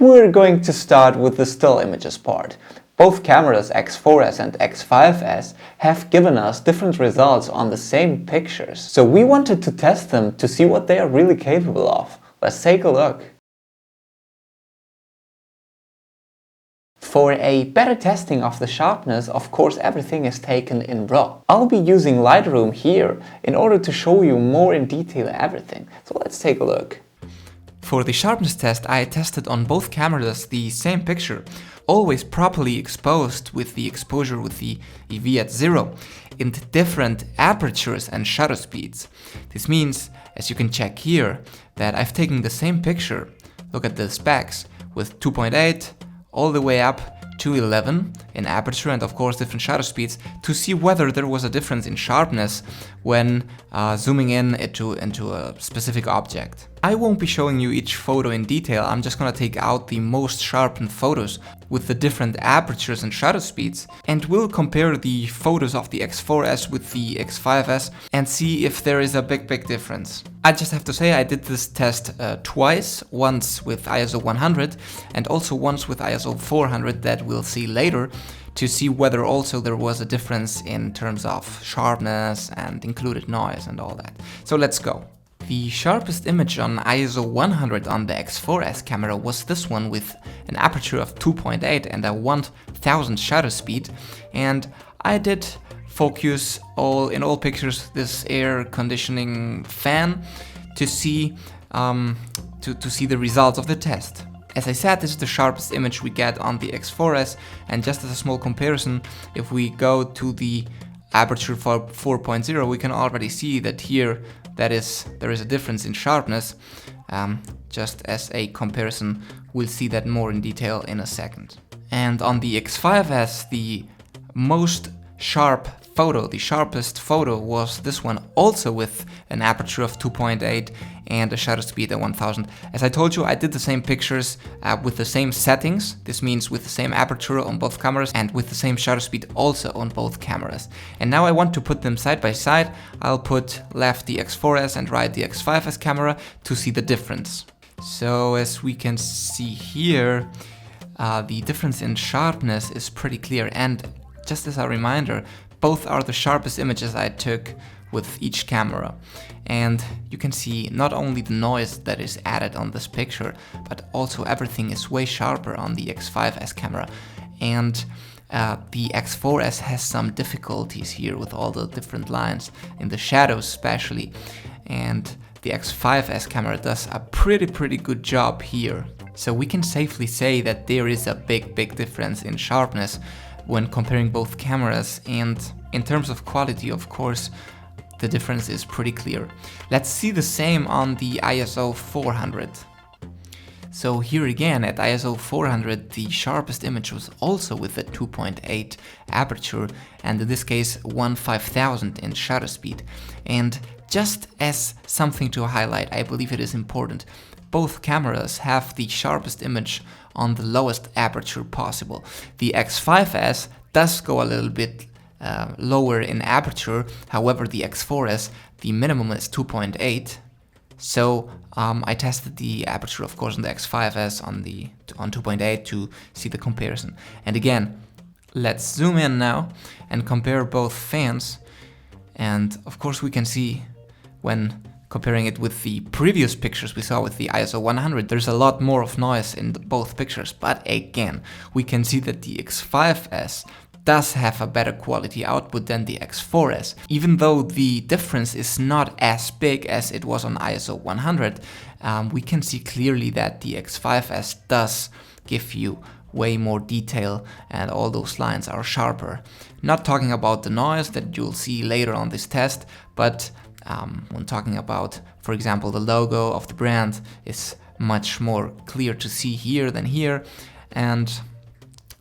We're going to start with the still images part. Both cameras X4S and X5s have given us different results on the same pictures, so we wanted to test them to see what they are really capable of. Let's take a look. For a better testing of the sharpness, of course everything is taken in RAW. I'll be using Lightroom here in order to show you more in detail everything, so let's take a look. For the sharpness test, I tested on both cameras the same picture, always properly exposed with the exposure with the EV at 0, in different apertures and shutter speeds. This means, as you can check here, that I've taken the same picture, look at the specs, with 2.8 all the way up to 11 in aperture and of course different shutter speeds, to see whether there was a difference in sharpness when zooming in into a specific object. I won't be showing you each photo in detail, I'm just gonna take out the most sharpened photos with the different apertures and shutter speeds, and we'll compare the photos of the X4S with the X5s and see if there is a big difference. I just have to say I did this test twice, once with ISO 100 and also once with ISO 400 that we'll see later, to see whether also there was a difference in terms of sharpness and included noise and all that. So let's go. The sharpest image on ISO 100 on the X4S camera was this one with an aperture of 2.8 and a 1000 shutter speed, and I did focus in all pictures this air conditioning fan to see the results of the test. As I said, this is the sharpest image we get on the X4S, and just as a small comparison, if we go to the aperture for 4.0, we can already see that here there is a difference in sharpness. Just as a comparison, we'll see that more in detail in a second. And on the X5S, the most sharp photo, the sharpest photo, was this one, also with an aperture of 2.8 and a shutter speed at 1000. As I told you, I did the same pictures with the same settings. This means with the same aperture on both cameras and with the same shutter speed also on both cameras. And now I want to put them side by side. I'll put left the X4S and right the X5S camera to see the difference. So as we can see here, the difference in sharpness is pretty clear, and just as a reminder, both are the sharpest images I took with each camera. And you can see not only the noise that is added on this picture, but also everything is way sharper on the X5S camera. And the X4S has some difficulties here with all the different lines, in the shadows especially. And the X5S camera does a pretty good job here. So we can safely say that there is a big difference in sharpness when comparing both cameras, and in terms of quality, of course, the difference is pretty clear. Let's see the same on the ISO 400. So here again at ISO 400, the sharpest image was also with a 2.8 aperture, and in this case 1/5000 in shutter speed. And just as something to highlight, I believe it is important, both cameras have the sharpest image on the lowest aperture possible. The X5S does go a little bit lower in aperture, however the X4S, the minimum is 2.8. So I tested the aperture, of course, on the X5S on 2.8 to see the comparison. And again, let's zoom in now and compare both fans. And of course we can see, when comparing it with the previous pictures we saw with the ISO 100, there's a lot more of noise in both pictures. But again, we can see that the X5S does have a better quality output than the X4S. Even though the difference is not as big as it was on ISO 100, we can see clearly that the X5S does give you way more detail, and all those lines are sharper. Not talking about the noise that you'll see later on this test, but when talking about, for example, the logo of the brand is much more clear to see here than here. And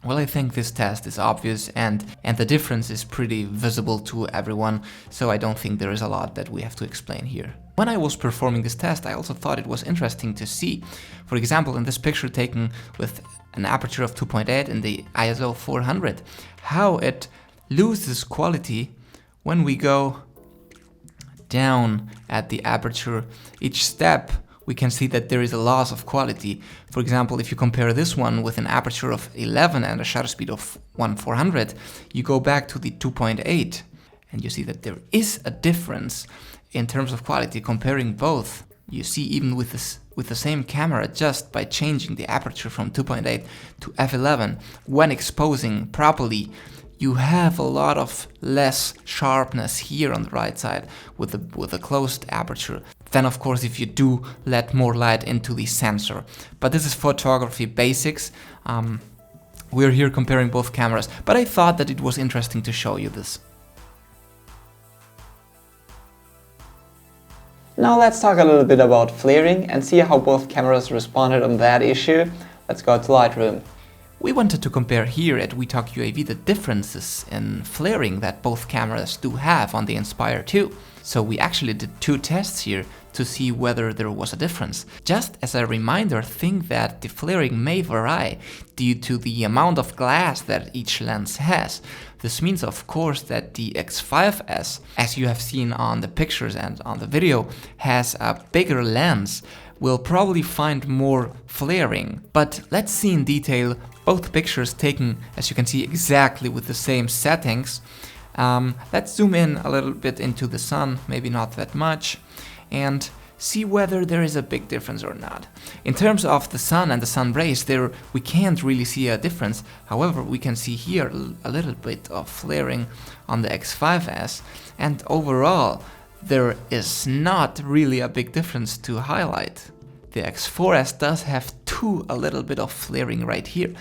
well, I think this test is obvious, and the difference is pretty visible to everyone, so I don't think there is a lot that we have to explain here. When I was performing this test, I also thought it was interesting to see, for example, in this picture taken with an aperture of 2.8 in the ISO 400, how it loses quality when we go down at the aperture. Each step we can see that there is a loss of quality. For example, if you compare this one with an aperture of 11 and a shutter speed of 1/400, you go back to the 2.8 and you see that there is a difference in terms of quality comparing both. You see, even with the same camera, just by changing the aperture from 2.8 to f11, when exposing properly, you have a lot of less sharpness here on the right side with a closed aperture than, of course, if you do let more light into the sensor. But this is photography basics. We're here comparing both cameras, but I thought that it was interesting to show you this. Now let's talk a little bit about flaring and see how both cameras responded on that issue. Let's go to Lightroom. We wanted to compare here at wetalkUAV the differences in flaring that both cameras do have on the Inspire 2. So we actually did 2 tests here to see whether there was a difference. Just as a reminder, think that the flaring may vary due to the amount of glass that each lens has. This means, of course, that the X5s, as you have seen on the pictures and on the video, has a bigger lens, will probably find more flaring. But let's see in detail both pictures taken, as you can see, exactly with the same settings. Let's zoom in a little bit into the sun, maybe not that much, and see whether there is a big difference or not. In terms of the sun and the sun rays, there we can't really see a difference. However, we can see here a little bit of flaring on the X5s, and overall there is not really a big difference to highlight. The X4S does have a little bit of flaring right here,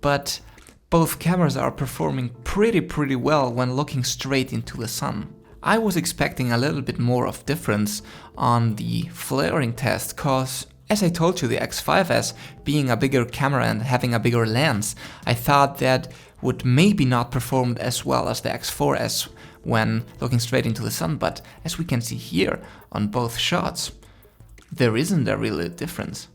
but both cameras are performing pretty well when looking straight into the sun. I was expecting a little bit more of difference on the flaring test, cause as I told you, the X5S being a bigger camera and having a bigger lens, I thought that would maybe not perform as well as the X4S when looking straight into the sun, but as we can see here on both shots, there isn't a real difference.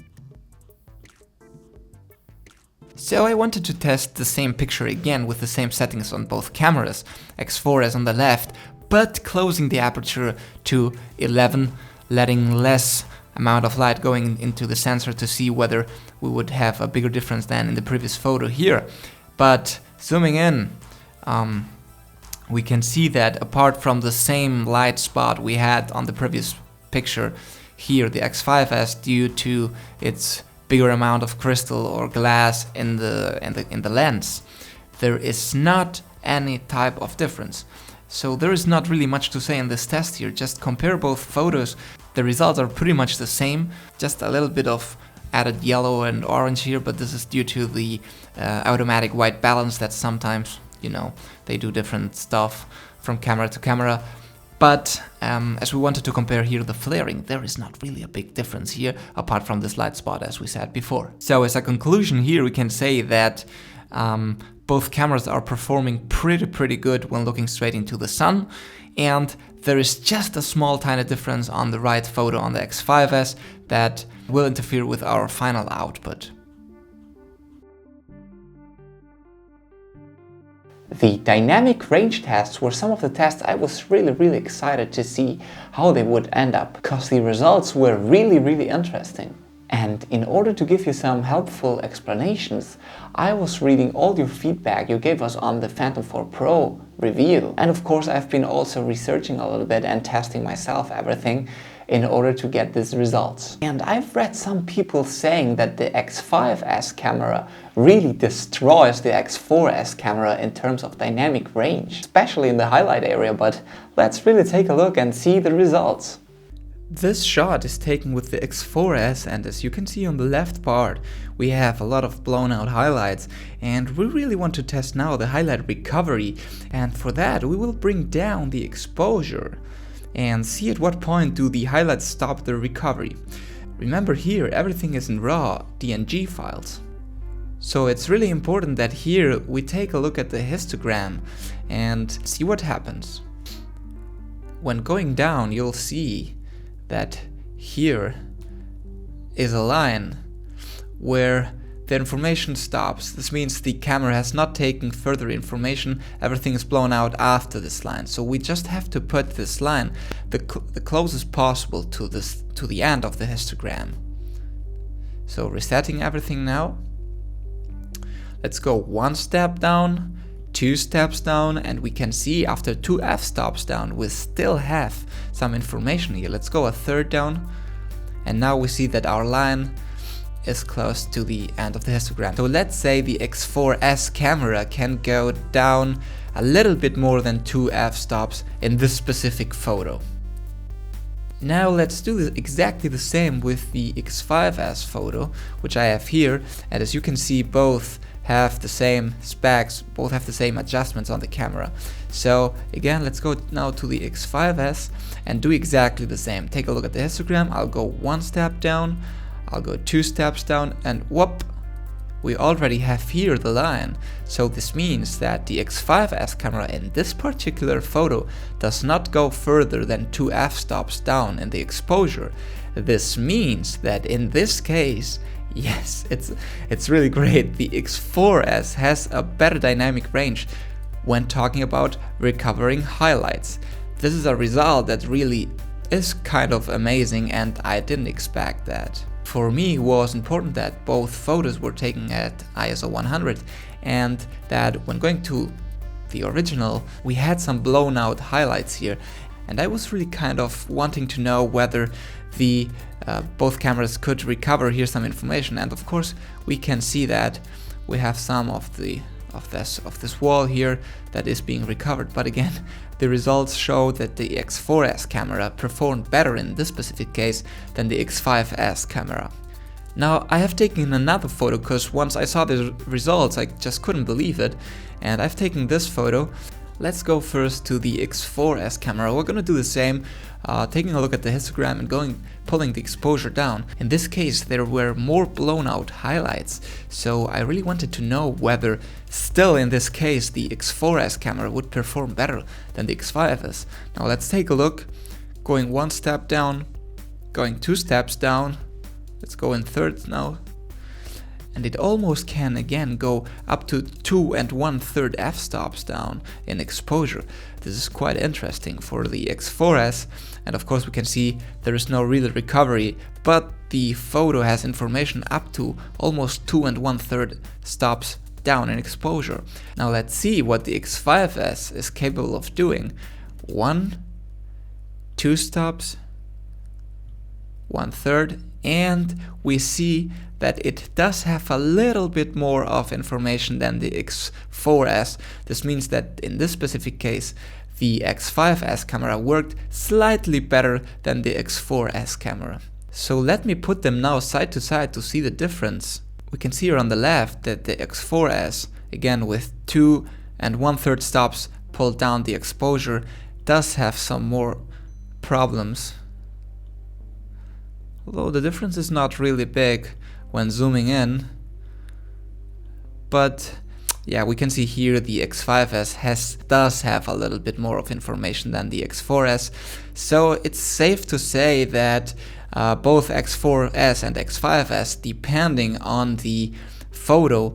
So I wanted to test the same picture again with the same settings on both cameras, X4S on the left, but closing the aperture to 11, letting less amount of light going into the sensor to see whether we would have a bigger difference than in the previous photo here. But zooming in, we can see that apart from the same light spot we had on the previous picture, here the X5S, due to its bigger amount of crystal or glass in the lens, there is not any type of difference. So there is not really much to say in this test here. Just compare both photos. The results are pretty much the same, just a little bit of added yellow and orange here, but this is due to the automatic white balance that sometimes, you know, they do different stuff from camera to camera. But as we wanted to compare here the flaring, there is not really a big difference here, apart from this light spot, as we said before. So as a conclusion here, we can say that both cameras are performing pretty good when looking straight into the sun, and there is just a small tiny difference on the right photo on the X5s that will interfere with our final output. The dynamic range tests were some of the tests I was really excited to see how they would end up, because the results were really interesting. And in order to give you some helpful explanations, I was reading all your feedback you gave us on the Phantom 4 Pro review. And of course I've been also researching a little bit and testing myself everything in order to get these results. And I've read some people saying that the X5S camera really destroys the X4S camera in terms of dynamic range, especially in the highlight area, but let's really take a look and see the results. This shot is taken with the X4S, and as you can see on the left part, we have a lot of blown out highlights, and we really want to test now the highlight recovery, and for that we will bring down the exposure and see at what point do the highlights stop the recovery. Remember, here everything is in raw DNG files. So it's really important that here we take a look at the histogram and see what happens. When going down, you'll see that here is a line where the information stops. This means the camera has not taken further information. Everything is blown out after this line. So we just have to put this line the closest possible to the end of the histogram. So resetting everything now. Let's go 1 step down, 2 steps down, and we can see after 2 f-stops down we still have some information here. Let's go a third down, and now we see that our line is close to the end of the histogram. So let's say the X4S camera can go down a little bit more than 2 f-stops in this specific photo. Now let's do exactly the same with the X5S photo, which I have here, and as you can see, both have the same specs, both have the same adjustments on the camera. So again, let's go now to the X5S and do exactly the same. Take a look at the histogram. I'll go 1 step down, I'll go 2 steps down, and whoop, we already have here the line. So this means that the X5S camera in this particular photo does not go further than 2 f-stops down in the exposure. This means that in this case, yes, it's really great. The X4S has a better dynamic range when talking about recovering highlights. This is a result that really is kind of amazing, and I didn't expect that. For me, it was important that both photos were taken at ISO 100 and that when going to the original, we had some blown out highlights here. And I was really kind of wanting to know whether the both cameras could recover here some information, and of course we can see that we have some of this wall here that is being recovered. But again, the results show that the X4S camera performed better in this specific case than the X5S camera. Now I have taken another photo because once I saw the results I just couldn't believe it, and I've taken this photo. Let's go first to the X4S camera. We're gonna do the same, taking a look at the histogram and pulling the exposure down. In this case there were more blown out highlights, so I really wanted to know whether still in this case the X4S camera would perform better than the X5S. Now let's take a look, going 1 step down, going 2 steps down, let's go in thirds now. And it almost can again go up to 2 1/3 f-stops down in exposure. This is quite interesting for the X4S, and of course we can see there is no real recovery, but the photo has information up to almost 2 1/3 stops down in exposure. Now let's see what the X5S is capable of doing. 1, 2 stops, 1/3, and we see that it does have a little bit more of information than the X4S. This means that in this specific case, the X5S camera worked slightly better than the X4S camera. So let me put them now side to side to see the difference. We can see here on the left that the X4S, again with 2 1/3 stops pulled down the exposure, does have some more problems. Although the difference is not really big when zooming in. But yeah, we can see here the X5S does have a little bit more of information than the X4S. So it's safe to say that both X4S and X5S, depending on the photo,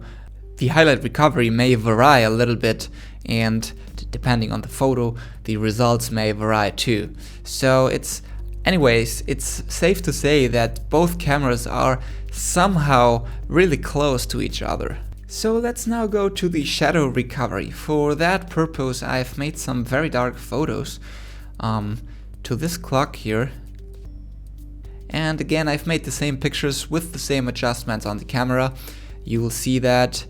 the highlight recovery may vary a little bit, and depending on the photo, the results may vary too. So anyways, it's safe to say that both cameras are somehow really close to each other. So let's now go to the shadow recovery. For that purpose, I've made some very dark photos to this clock here. And again, I've made the same pictures with the same adjustments on the camera. You will see that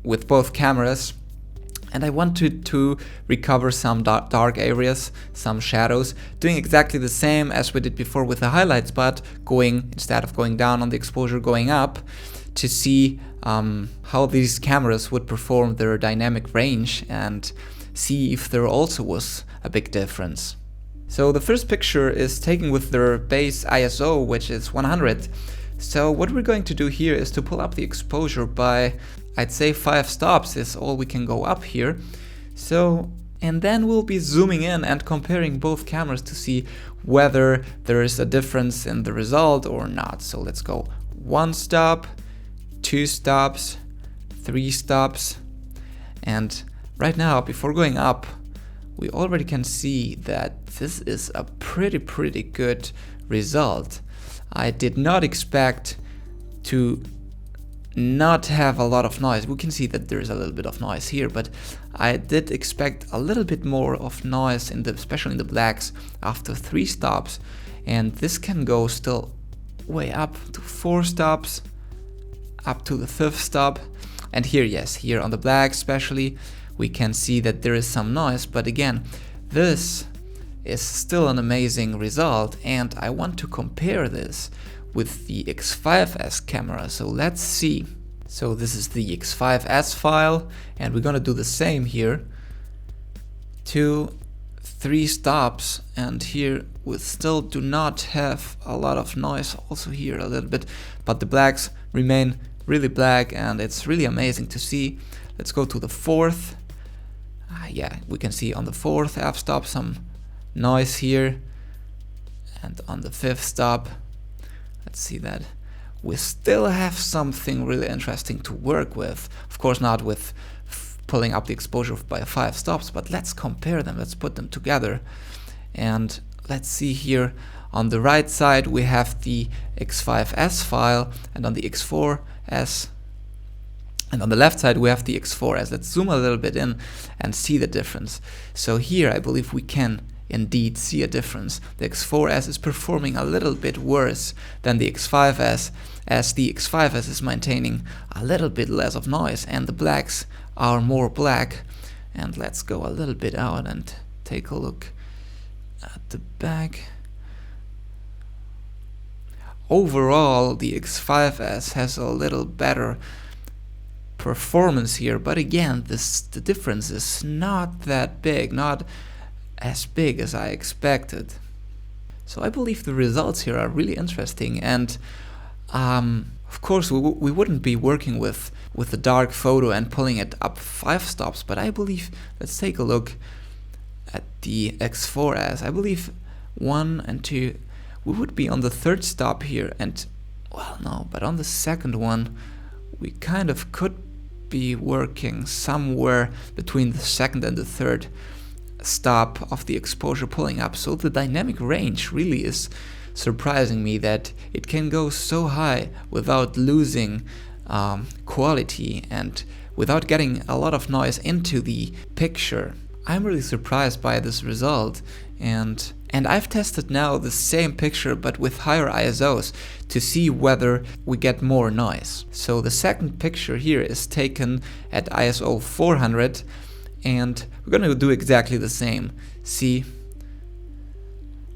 with both cameras. And I wanted to recover some dark areas, some shadows, doing exactly the same as we did before with the highlights, but instead of going down on the exposure, going up to see how these cameras would perform their dynamic range and see if there also was a big difference. So the first picture is taken with their base ISO, which is 100. So what we're going to do here is to pull up the exposure by, I'd say 5 stops is all we can go up here. So, and then we'll be zooming in and comparing both cameras to see whether there is a difference in the result or not. So let's go 1 stop, 2 stops, 3 stops, and right now, before going up, we already can see that this is a pretty good result. I did not expect to not have a lot of noise. We can see that there is a little bit of noise here, but I did expect a little bit more of noise especially in the blacks after 3 stops, and this can go still way up to 4 stops, up to the 5th stop. And here, yes, here on the black especially, we can see that there is some noise, but again, this is still an amazing result, and I want to compare this with the X5s camera. So let's see. So this is the X5s file, and we're gonna do the same here. 2, 3 stops, and here we still do not have a lot of noise. Also here a little bit, but the blacks remain really black, and it's really amazing to see. Let's go to the 4th. Yeah, we can see on the 4th f-stop some noise here, and on the 5th stop, let's see that we still have something really interesting to work with. Of course, not with pulling up the exposure by 5 stops, but let's compare them. Let's put them together, and let's see here on the right side we have the X5s file, and on the X4s, and on the left side we have the X4s. Let's zoom a little bit in and see the difference. So here I believe we can indeed see a difference. The X4s is performing a little bit worse than the X5s, as the X5s is maintaining a little bit less of noise and the blacks are more black. And let's go a little bit out and take a look at the back. Overall, the X5s has a little better performance here, but again, the difference is not that big, not as big as I expected. So I believe the results here are really interesting, and of course we wouldn't be working with the dark photo and pulling it up 5 stops, but I believe, let's take a look at the X4s. I believe 1 and 2, we would be on the 3rd stop here, and well, no, but on the 2nd one we kind of could be working somewhere between the 2nd and the 3rd stop of the exposure pulling up. So the dynamic range really is surprising me, that it can go so high without losing quality and without getting a lot of noise into the picture. I'm really surprised by this result, and I've tested now the same picture but with higher ISOs to see whether we get more noise. So the second picture here is taken at ISO 400, and we're gonna do exactly the same. See,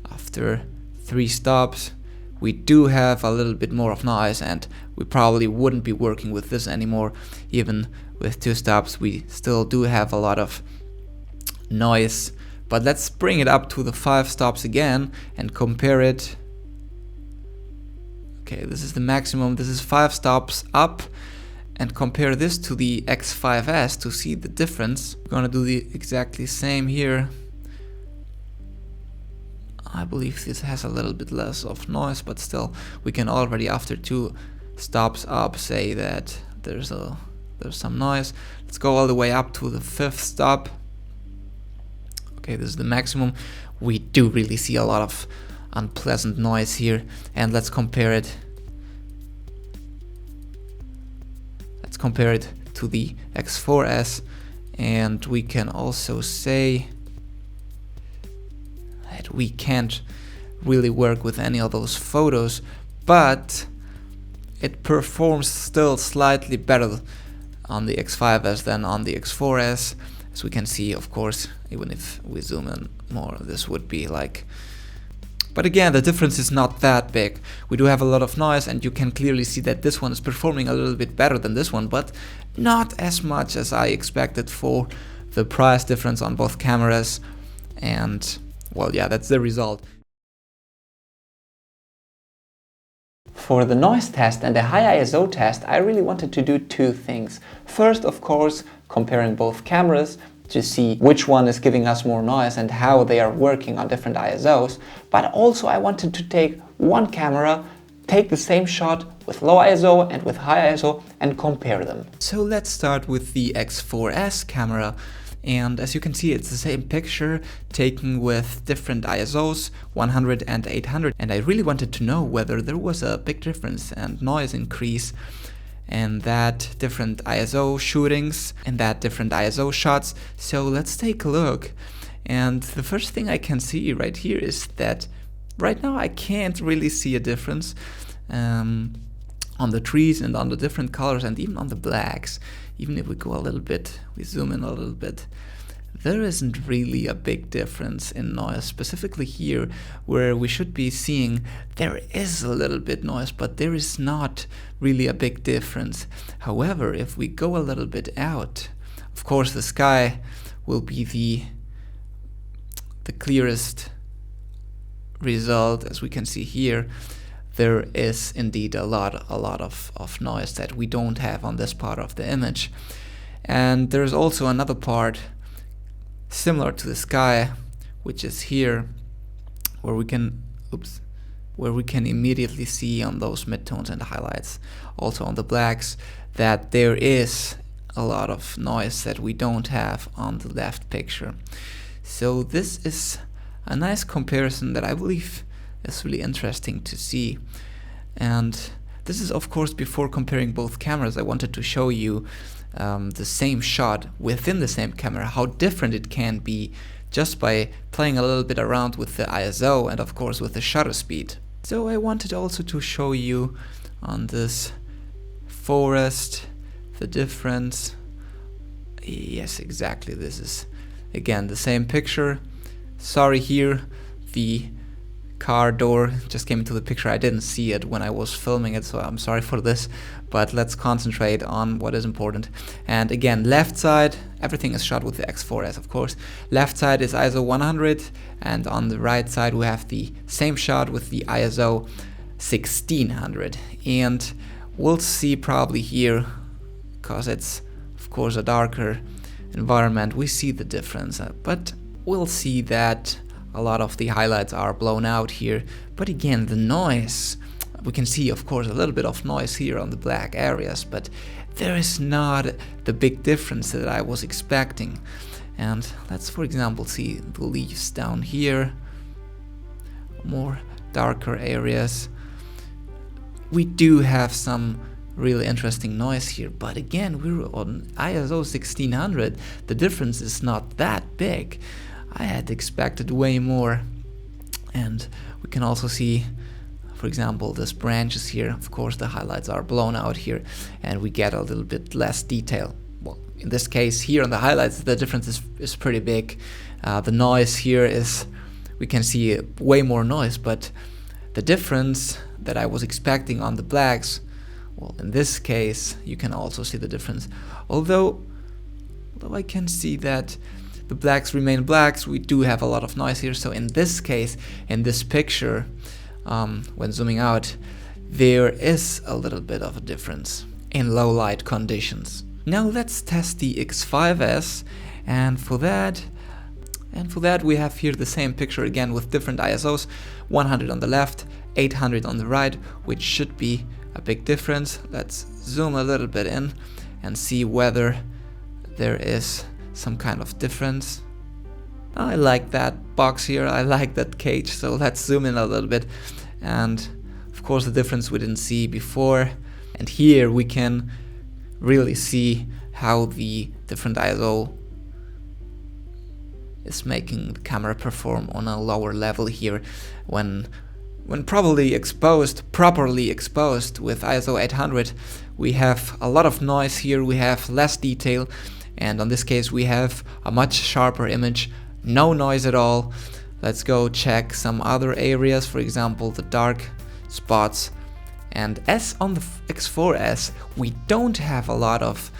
after 3 stops we do have a little bit more of noise, and we probably wouldn't be working with this anymore. Even with 2 stops we still do have a lot of noise. But let's bring it up to the 5 stops again and compare it. Okay, this is the maximum, this is 5 stops up, and compare this to the X5s to see the difference. We're gonna do the exactly same here. I believe this has a little bit less of noise, but still we can already after 2 stops up say that there's some noise. Let's go all the way up to the 5th stop. Okay, this is the maximum. We do really see a lot of unpleasant noise here, and let's compare it. Let's compare it to the X4s, and we can also say that we can't really work with any of those photos, but it performs still slightly better on the X5s than on the X4s. As we can see, of course, even if we zoom in more, this would be like... But again, the difference is not that big. We do have a lot of noise, and you can clearly see that this one is performing a little bit better than this one, but not as much as I expected for the price difference on both cameras. And, well, yeah, that's the result. For the noise test and the high ISO test, I really wanted to do 2 things. First, of course, comparing both cameras to see which one is giving us more noise and how they are working on different ISOs. But also I wanted to take one camera take the same shot with low ISO and with high ISO and compare them. So let's start with the X4S camera. And as you can see, it's the same picture taken with different ISOs, 100 and 800. And I really wanted to know whether there was a big difference and noise increase in that different ISO shootings and that different ISO shots. So let's take a look. And the first thing I can see right here is that right now I can't really see a difference on the trees and on the different colors and even on the blacks. Even if we go a little bit, we zoom in a little bit, there isn't really a big difference in noise. Specifically here, where we should be seeing there is a little bit noise, but there is not really a big difference. However, if we go a little bit out, of course the sky will be the clearest result. As we can see here, there is indeed a lot of noise that we don't have on this part of the image. And there's also another part similar to the sky, which is here, where we can immediately see on those midtones and highlights, also on the blacks, that there is a lot of noise that we don't have on the left picture. So this is a nice comparison that I believe is really interesting to see. And this is of course before comparing both cameras. I wanted to show you the same shot within the same camera, how different it can be just by playing a little bit around with the ISO and of course with the shutter speed. So I wanted also to show you on this forest the difference. Yes, exactly, this is again the same picture. Sorry, here the car door just came into the picture. I didn't see it when I was filming it, so I'm sorry for this, but let's concentrate on what is important. And again, left side, everything is shot with the X4S, of course. Left side is ISO 100, and on the right side we have the same shot with the ISO 1600. And we'll see probably here, because it's of course a darker environment, we see the difference, but we'll see that a lot of the highlights are blown out here. But again, the noise, we can see of course a little bit of noise here on the black areas, but there is not the big difference that I was expecting. And let's for example see the leaves down here, more darker areas. We do have some really interesting noise here, but again, we're on ISO 1600. The difference is not that big. I had expected way more. And we can also see, for example, this branches here. Of course, the highlights are blown out here, and we get a little bit less detail. Well, in this case here on the highlights, the difference is pretty big. The noise here is, we can see way more noise, but the difference that I was expecting on the blacks, well, in this case, you can also see the difference. Although I can see that the blacks remain blacks, we do have a lot of noise here. So in this case, in this picture, when zooming out, there is a little bit of a difference in low light conditions. Now let's test the X5s, and for that we have here the same picture again with different ISOs, 100 on the left, 800 on the right, which should be a big difference. Let's zoom a little bit in and see whether there is some kind of difference. I like that box here, I like that cage, so let's zoom in a little bit. And of course the difference we didn't see before, and here we can really see how the different ISO is making the camera perform on a lower level here. When properly exposed with ISO 800, we have a lot of noise here, we have less detail, and on this case we have a much sharper image, no noise at all. Let's go check some other areas, for example the dark spots. And as on the X4S, we don't have a lot of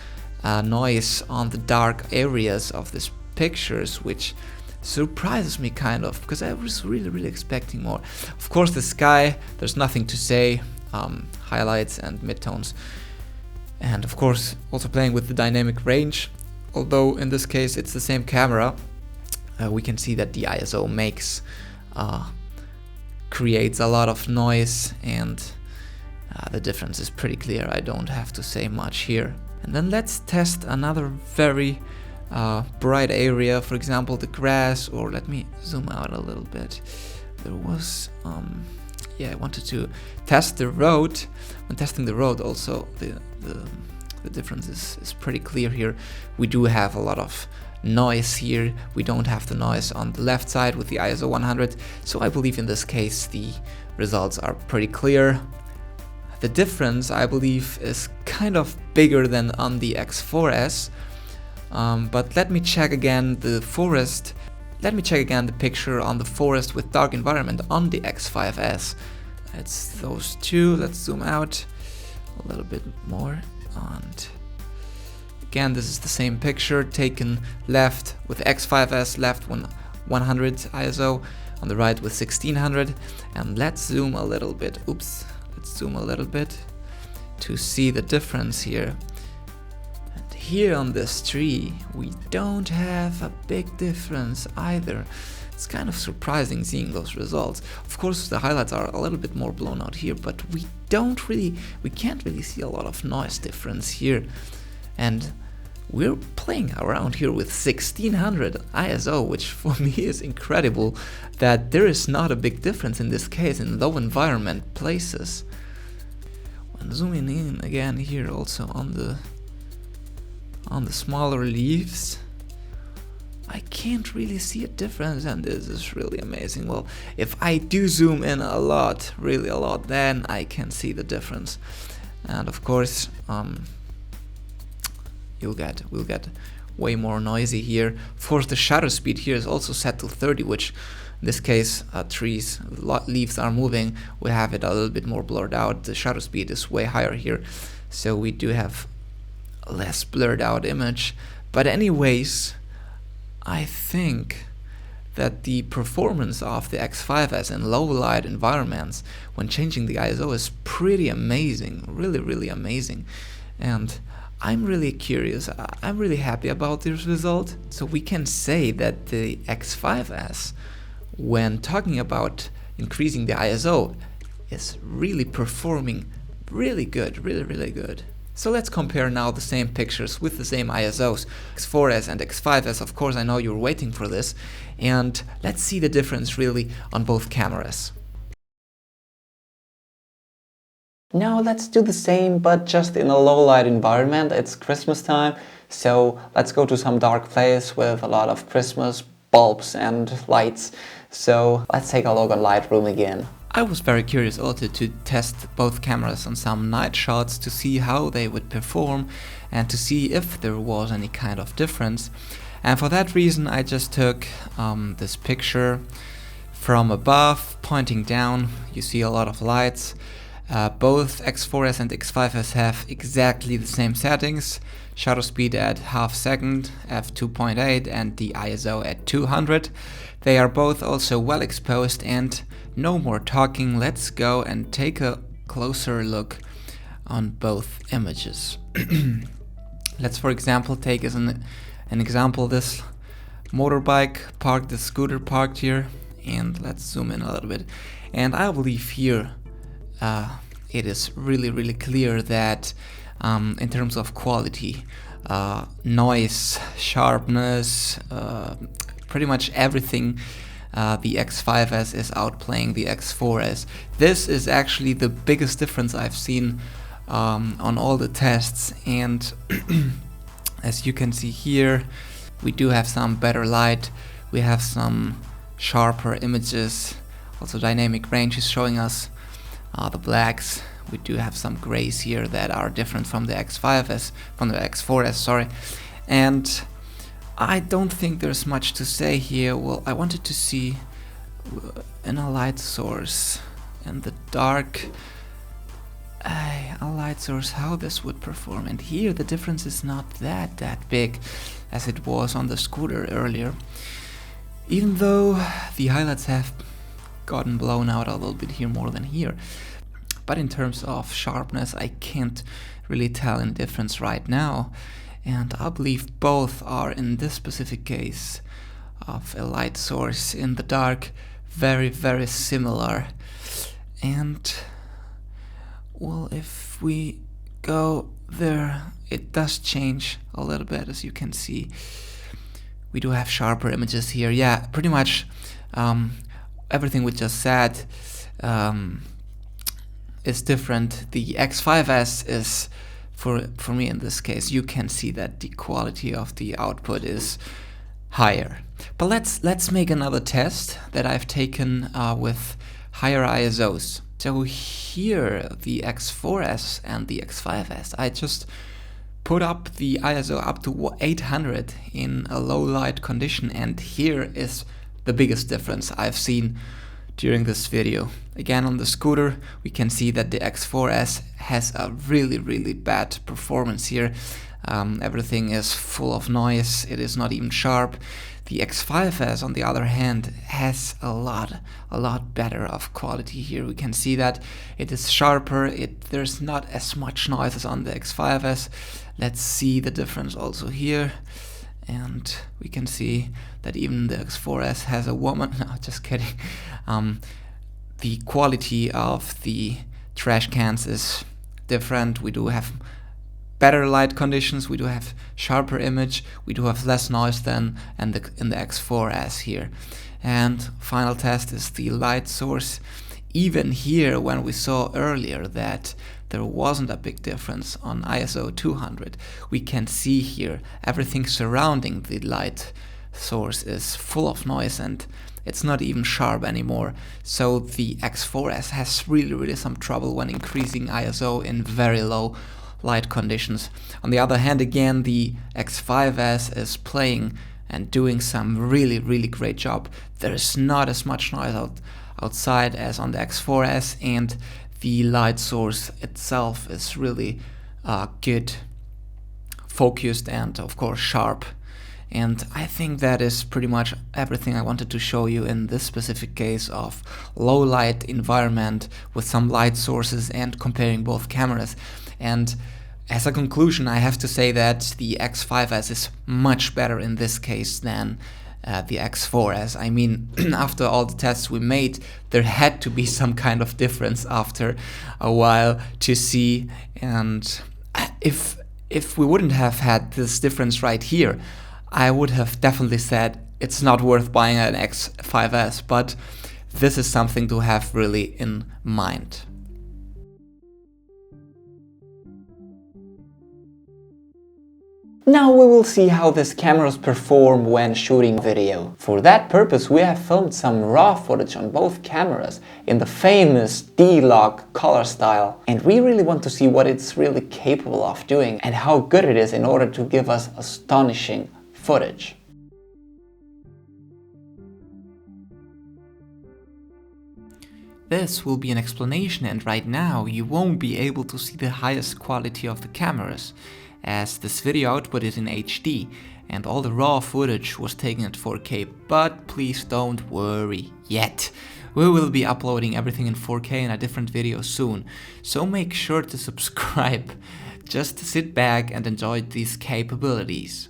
noise on the dark areas of these pictures, which surprises me kind of, because I was really expecting more. Of course the sky, there's nothing to say, highlights and midtones, and of course also playing with the dynamic range. Although in this case it's the same camera, we can see that the ISO creates a lot of noise, and the difference is pretty clear. I don't have to say much here. And then let's test another very bright area, for example the grass, or let me zoom out a little bit. There was yeah, I wanted to test the road. When testing the road also the difference is pretty clear here. We do have a lot of noise here. We don't have the noise on the left side with the ISO 100, so I believe in this case the results are pretty clear. The difference, I believe, is kind of bigger than on the X4S, but let me check again the forest. Let me check again the picture on the forest with dark environment on the X5S. It's those two. Let's zoom out a little bit more. And again, this is the same picture taken left with X5S, left 100 ISO, on the right with 1600. And let's zoom a little bit. Oops. Let's zoom a little bit to see the difference here. And here on this tree, we don't have a big difference either. It's kind of surprising seeing those results. Of course, the highlights are a little bit more blown out here, but we can't really see a lot of noise difference here. And we're playing around here with 1600 ISO, which for me is incredible that there is not a big difference in this case in low environment places. When zooming in again here also on the smaller leaves, I can't really see a difference, and this is really amazing. Well, if I do zoom in a lot, really a lot, then I can see the difference. And of course, we'll get way more noisy here. Of course, the shutter speed here is also set to 30, which in this case, trees, leaves are moving. We have it a little bit more blurred out. The shutter speed is way higher here, so we do have a less blurred out image. But anyways, I think that the performance of the X5s in low light environments when changing the ISO is pretty amazing, really amazing. And I'm really curious, I'm really happy about this result. So we can say that the X5s, when talking about increasing the ISO, is really performing really good, really good. So let's compare now the same pictures with the same ISOs, X4S and X5s. Of course, I know you're waiting for this, and let's see the difference really on both cameras. Now let's do the same, but just in a low light environment. It's Christmas time, so let's go to some dark place with a lot of Christmas bulbs and lights. So let's take a look at Lightroom again. I was very curious also to test both cameras on some night shots to see how they would perform and to see if there was any kind of difference. And for that reason I just took this picture from above, pointing down. You see a lot of lights. Both X4S and X5s have exactly the same settings. Shutter speed at half second, f2.8, and the ISO at 200. They are both also well exposed, and no more talking, let's go and take a closer look on both images. Let's for example take as an example this motorbike parked, the scooter parked here, and let's zoom in a little bit. And I believe here it is really clear that in terms of quality, noise, sharpness, pretty much everything, the X5s is outplaying the X4s. This is actually the biggest difference I've seen on all the tests, and as you can see here, we do have some better light, we have some sharper images, also dynamic range is showing us the blacks. We do have some grays here that are different from the X5s, from the X4s, sorry. And I don't think there's much to say here. Well, I wanted to see in a light source in the dark, a light source, how this would perform. And here the difference is not that big as it was on the scooter earlier. Even though the highlights have gotten blown out a little bit here more than here. But in terms of sharpness, I can't really tell any difference right now. And I believe both are, in this specific case of a light source in the dark, very similar. And Well, if we go there, it does change a little bit, as you can see. We do have sharper images here. Yeah, pretty much everything we just said is different. The X5s is, for me in this case, you can see that the quality of the output is higher. But let's make another test that I've taken with higher ISOs. So here, the X4S and the X5s, I just put up the ISO up to 800 in a low light condition, and here is the biggest difference I've seen during this video. Again, on the scooter, we can see that the X4S has a really bad performance here. Everything is full of noise, it is not even sharp. The X5S, on the other hand, has a lot better of quality here. We can see that it is sharper, there's not as much noise as on the X5S. Let's see the difference also here. And we can see that even the X4S has a woman. No, just kidding. The quality of the trash cans is different. We do have better light conditions, we do have sharper image, we do have less noise than in the X4S here. And final test is the light source. Even here, when we saw earlier that there wasn't a big difference on ISO 200, we can see here everything surrounding the light source is full of noise and it's not even sharp anymore. So the X4S has really some trouble when increasing ISO in very low light conditions. On the other hand, again, the X5S is playing and doing some really great job. There's not as much noise outside as on the X4S, and the light source itself is really good, focused, and of course sharp. And I think that is pretty much everything I wanted to show you in this specific case of low light environment with some light sources and comparing both cameras. And as a conclusion, I have to say that the X5S is much better in this case than the X4S. I mean, after all the tests we made, there had to be some kind of difference after a while to see. And if we wouldn't have had this difference right here, I would have definitely said it's not worth buying an X5S, but this is something to have really in mind. Now we will see how these cameras perform when shooting video. For that purpose we have filmed some raw footage on both cameras in the famous D-Log color style, and we really want to see what it's really capable of doing and how good it is in order to give us astonishing footage. This will be an explanation, and right now you won't be able to see the highest quality of the cameras, as this video output is in HD and all the raw footage was taken at 4K, but please don't worry yet. We will be uploading everything in 4K in a different video soon, so make sure to subscribe. Just sit back and enjoy these capabilities.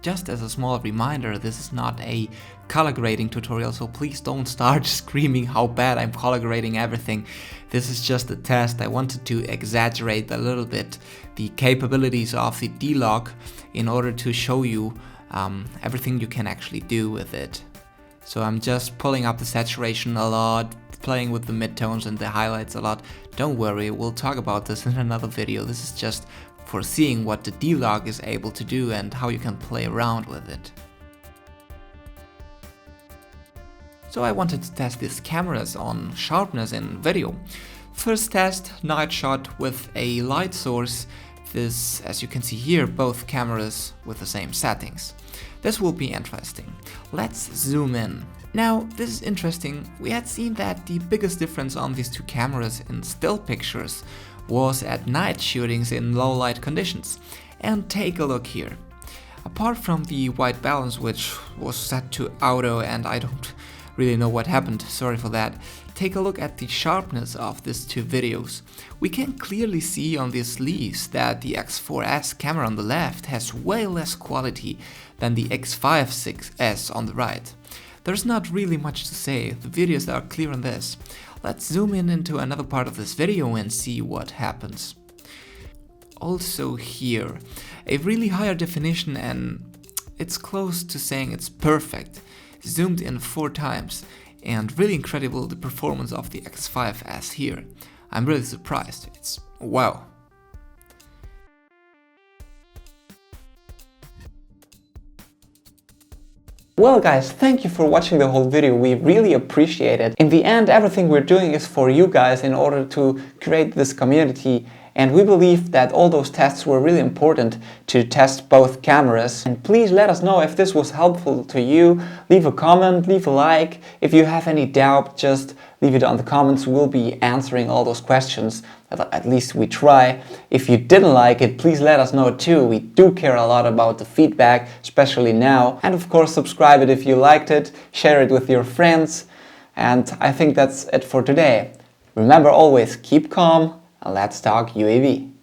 Just as a small reminder, this is not a color grading tutorial, so please don't start screaming how bad I'm color grading everything. This is just a test. I wanted to exaggerate a little bit the capabilities of the D-Log in order to show you everything you can actually do with it. So I'm just pulling up the saturation a lot, playing with the midtones and the highlights a lot. Don't worry, we'll talk about this in another video. This is just for seeing what the D-Log is able to do and how you can play around with it. So I wanted to test these cameras on sharpness in video. First test, night shot with a light source. This, as you can see here, both cameras with the same settings. This will be interesting. Let's zoom in. Now, this is interesting. We had seen that the biggest difference on these two cameras in still pictures was at night shootings in low light conditions. And take a look here. Apart from the white balance, which was set to auto, and I don't really know what happened, sorry for that. Take a look at the sharpness of these two videos. We can clearly see on these leaves that the X4S camera on the left has way less quality than the X5s on the right. There's not really much to say, the videos are clear on this. Let's zoom in into another part of this video and see what happens. Also here, a really higher definition, and it's close to saying it's perfect. Zoomed in 4 times, and really incredible the performance of the X5s here. I'm really surprised, it's wow. Well guys, thank you for watching the whole video, we really appreciate it. In the end, everything we're doing is for you guys in order to create this community, and we believe that all those tests were really important to test both cameras. And please let us know if this was helpful to you. Leave a comment, leave a like. If you have any doubt, just leave it on the comments. We'll be answering all those questions. At least we try. If you didn't like it, please let us know too. We do care a lot about the feedback, especially now. And of course, subscribe it if you liked it. Share it with your friends. And I think that's it for today. Remember always, keep calm. Let's talk UAV.